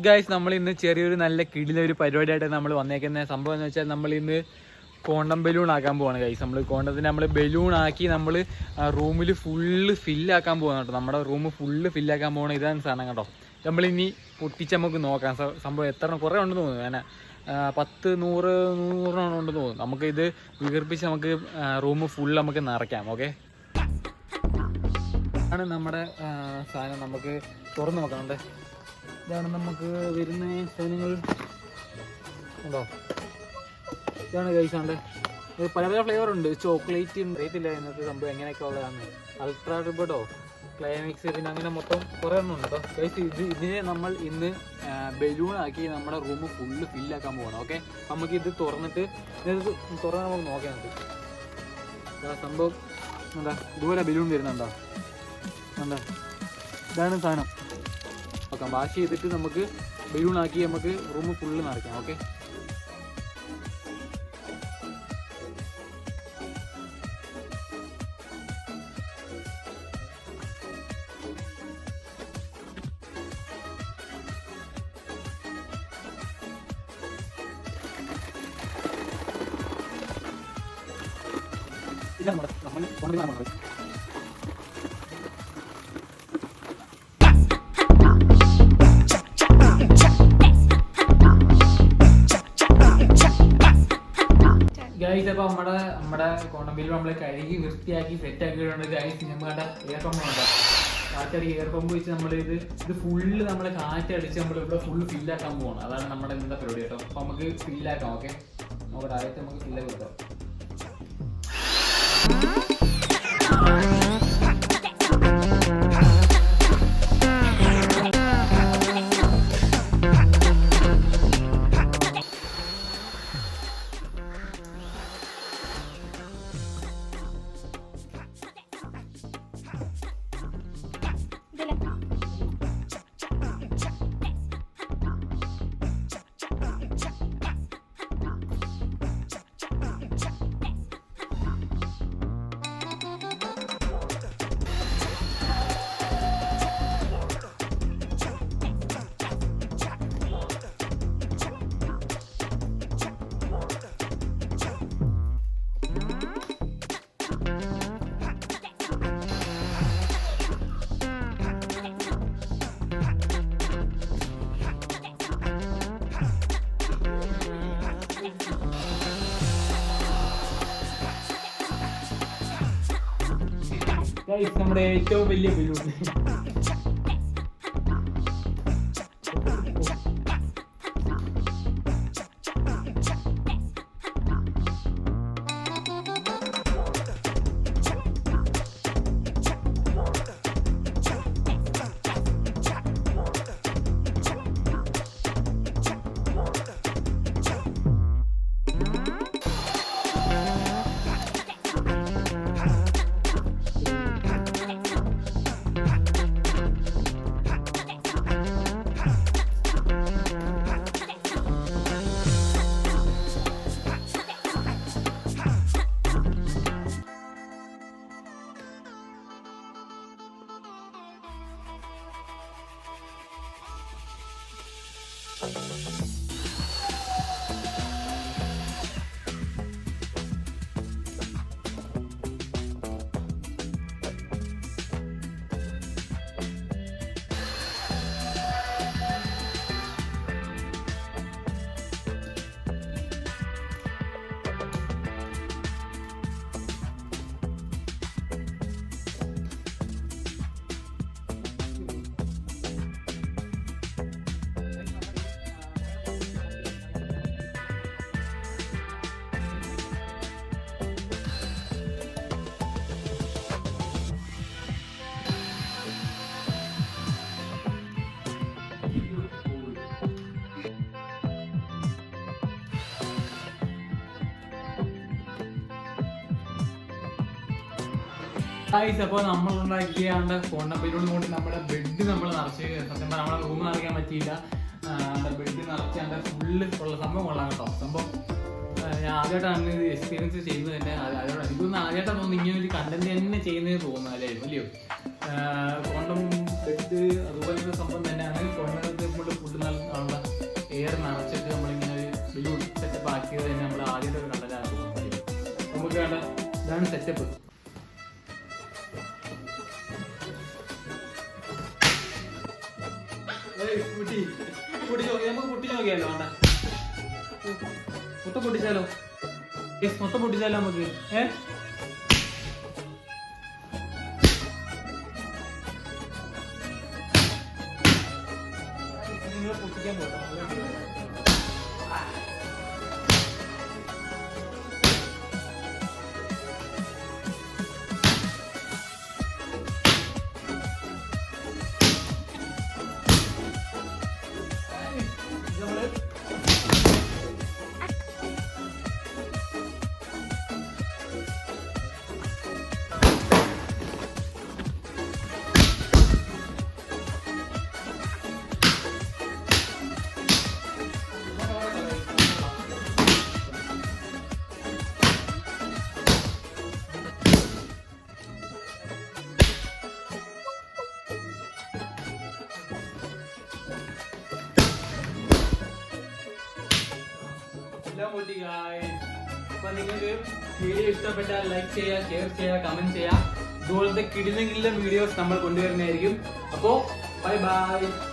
Guys നമ്മൾ ഇന്ന് ചെറിയൊരു നല്ല കിടിലൊരു പരിപാടിയായിട്ട് നമ്മൾ വന്നേക്കുന്ന സംഭവം എന്ന് വെച്ചാൽ നമ്മൾ ഇന്ന് കോണ്ടം ബലൂൺ ആക്കാൻ പോവാണ് ഗൈസ്. നമ്മൾ കോണ്ടത്തിന് നമ്മൾ ബലൂൺ ആക്കി നമ്മൾ റൂമിൽ ഫുള്ള് ഫില്ലാക്കാൻ പോവാണ് കേട്ടോ. നമ്മുടെ റൂം ഫുള്ള് ഫില്ലാക്കാൻ പോകണം. ഇതാണ് സാധനം കേട്ടോ. നമ്മളിനി പൊട്ടിച്ച് നമുക്ക് നോക്കാം സംഭവം എത്ര കുറേ ഉണ്ടെന്ന് തോന്നുന്നു. അങ്ങനെ 10-100 ഉണ്ടെന്ന് തോന്നുന്നു. നമുക്കിത് വികർപ്പിച്ച് നമുക്ക് റൂം ഫുള്ള് നമുക്ക് നിറയ്ക്കാം. ഓക്കെ, ആണ് നമ്മുടെ സാധനം. നമുക്ക് തുറന്ന് നോക്കാണ്ട്. ഇതാണ് നമുക്ക് വരുന്ന സാധനങ്ങൾ ഉണ്ടോ. ഇതാണ് കഴിച്ചാണ്ട്. ഇത് പല പല ഫ്ലേവർ ഉണ്ട്. ചോക്ലേറ്റ് അറിയത്തില്ല ഇന്നത്തെ സംഭവം എങ്ങനെയൊക്കെ ഉള്ളതാണ്. അൾട്രാ റിബഡോ, ക്ലൈമാക്സ്, പിന്നെ അങ്ങനെ മൊത്തം കുറേ ഒന്നും ഉണ്ട് കേട്ടോ ഗൈസ്. ഇതിനെ നമ്മൾ ഇന്ന് ബലൂൺ ആക്കി നമ്മുടെ റൂം ഫുള്ള് ഫില്ലാക്കാൻ പോകണം. ഓക്കെ, നമുക്ക് ഇത് തുറന്നിട്ട് തുറന്ന് നമുക്ക് നോക്കാൻ പറ്റും. സംഭവം എന്താ ഇതുപോലെ ബലൂൺ വരുന്നുണ്ടോ എന്താ. ഇതാണ് സാധനം. ഓക്കെ, വാഷ് ചെയ്തിട്ട് നമുക്ക് ബലൂൺ ആക്കി നമുക്ക് റൂം ഫുള്ള് നിറയ്ക്കാം. ഓക്കെ, ഇതാണ് നമ്മൾ കൊണ്ടുവരുന്നത്. ഗൈസ്, അപ്പോൾ നമ്മുടെ കോണ്ടംബിൽ നമ്മൾ കഴുകി വൃത്തിയാക്കി സെറ്റാക്കിയിട്ടുണ്ട് ഗൈസ്. നമ്മുടെ എയർ പമ്പ് ഉണ്ട്. കാറ്റടിക്ക് എയർ പമ്പ് വെച്ച് നമ്മളിത് ഫുള്ള് നമ്മൾ കാറ്റടിച്ച് നമ്മളിവിടെ ഫുള്ള് ഫില്ലാക്കാൻ പോകണം. അതാണ് നമ്മുടെ എന്താ പരിപാടി കേട്ടോ. അപ്പോൾ നമുക്ക് ഫില്ലാക്കാം. ഓക്കെ, നമ്മുടെ ആദ്യത്തെ നമുക്ക് ഫില്ലാക്കി കൊടുക്കാം. നമ്മുടെ ഏറ്റവും വലിയ ബലൂൺ അപ്പോൾ നമ്മളുണ്ടാക്കിയാണ്ട് കോണ്ടംബലൂൺ കൊണ്ട് നമ്മുടെ ബെഡ് നമ്മൾ നിറച്ച്, സത്യം പറഞ്ഞാൽ നമ്മുടെ റൂം നിറയ്ക്കാൻ പറ്റിയില്ല. ബെഡ് നിറച്ചാണ്ട് ഫുള്ള് ഉള്ള സംഭവം കൊള്ളാം കേട്ടോ. സംഭവം ഞാൻ ആദ്യമായിട്ടാണ് ഇത് എക്സ്പീരിയൻസ് ചെയ്യുന്നത് തന്നെ. എനിക്കൊന്ന് ആദ്യമായിട്ടാണ് തോന്നുന്നു ഇങ്ങനെ ഒരു കണ്ടന്റ് തന്നെ ചെയ്യുന്നതെന്ന് തോന്നുന്നു അല്ലേ, വലിയോ. കോണ്ടം ബെഡ് അതുപോലത്തെ സംഭവം തന്നെയാണ്. കോണ്ടം ഫുഡ് നമുക്ക് വേണ്ട ഇതാണ് സെറ്റപ്പ്. നമുക്ക് പൊട്ടിച്ച് നോക്കിയാലോ? വേണ്ട, മൊത്തം പൊട്ടിച്ചാലോ? മൊത്തം പൊട്ടിച്ചാലോ നമുക്ക്? നിങ്ങളെ പൊട്ടിക്കാൻ പോട്ടെ. അപ്പൊ നിങ്ങൾക്ക് വീഡിയോ ഇഷ്ടപ്പെട്ടാൽ ലൈക്ക് ചെയ്യുക, ഷെയർ ചെയ്യുക, കമന്റ് ചെയ്യുക. ഇതുപോലത്തെ കിടിലം വീഡിയോസ് നമ്മൾ കൊണ്ടുവരുന്നതായിരിക്കും. അപ്പോ ബൈ ബൈ.